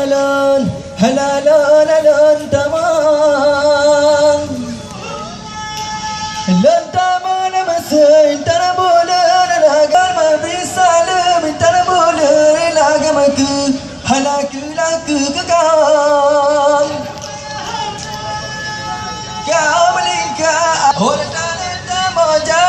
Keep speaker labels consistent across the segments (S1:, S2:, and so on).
S1: alon halalon alon tamam alon tamam masay tarabolan lagar mabisalam tarabolan lagamaku halaku laku kekam kau melingkar horan tamoja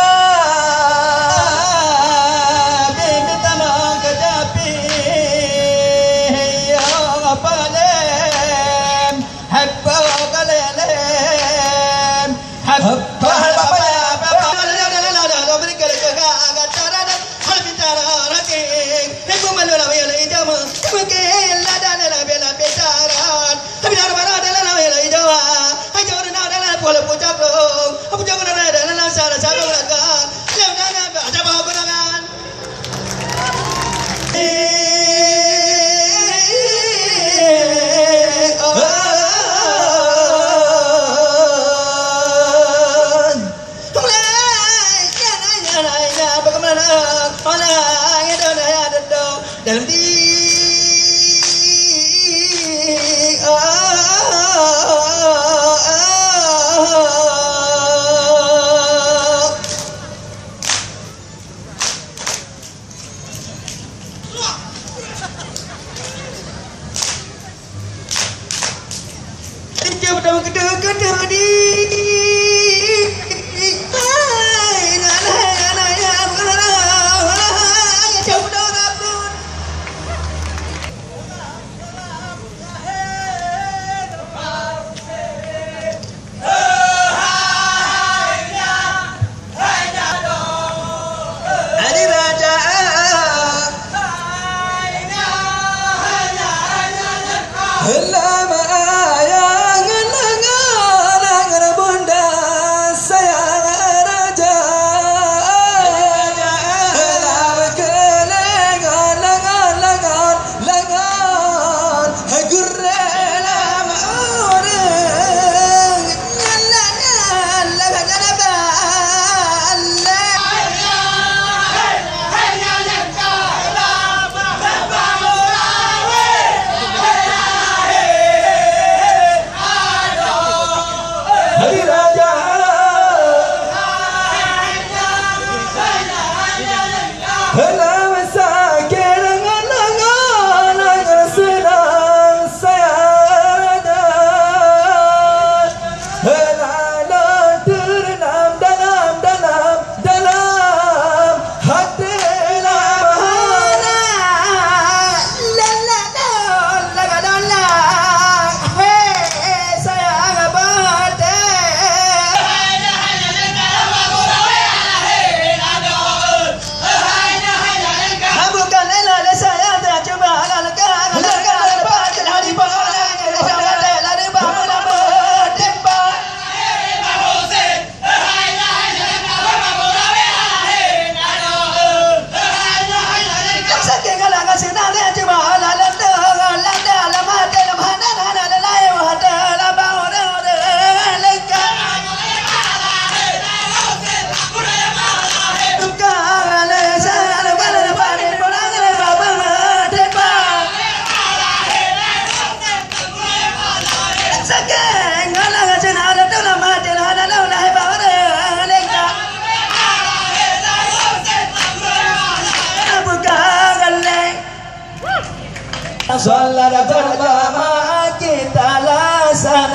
S1: Salat pertama kita laksanakan.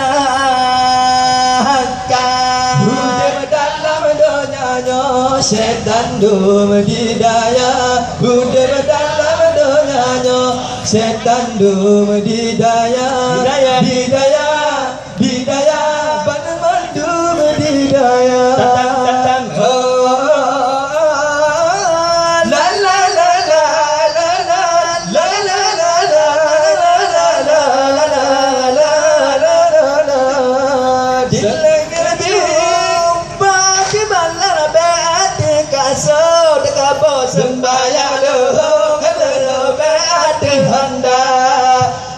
S1: Hujan dalam dunianya setan dum didaya. Hujan dalam dunianya setan dum didaya. Didaya, didaya, paneman dum didaya. Sembahyang dohong kalau berhati handa,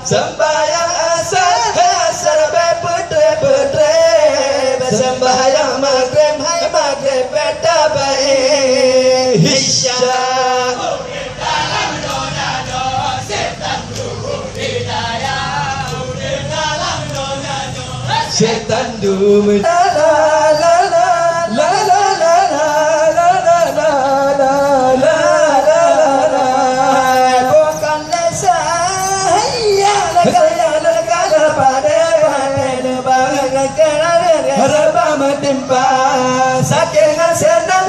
S1: sembahyang asar putre sembahyang maghrib hai maghrib beta baik hisya. Dalam doa setan dulu hidayah. setan dumi la la la la la la la la la la la la la la bukanlah saya kala pada harap menimpa sakit senang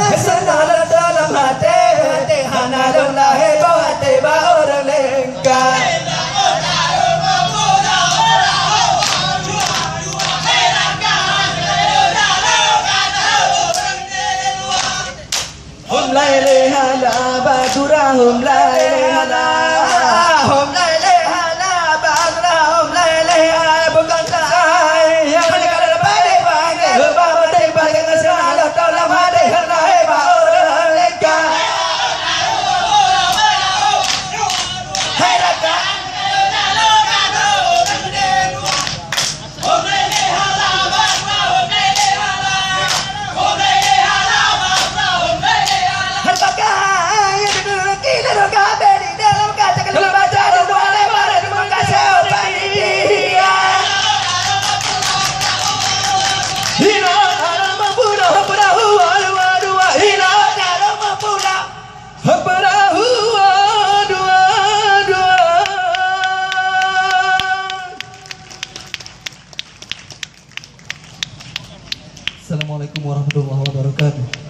S1: dalam hati hana lahir bawa tiba orang lengkap. Hum lai le hala badura hum lai le hala hum lai le hala badura hum lai le hala bukan saya yang kalau pada pagi bawa tiba dengan salah dalam hati hana heba orang leka hai raka Assalamualaikum warahmatullahi wabarakatuh.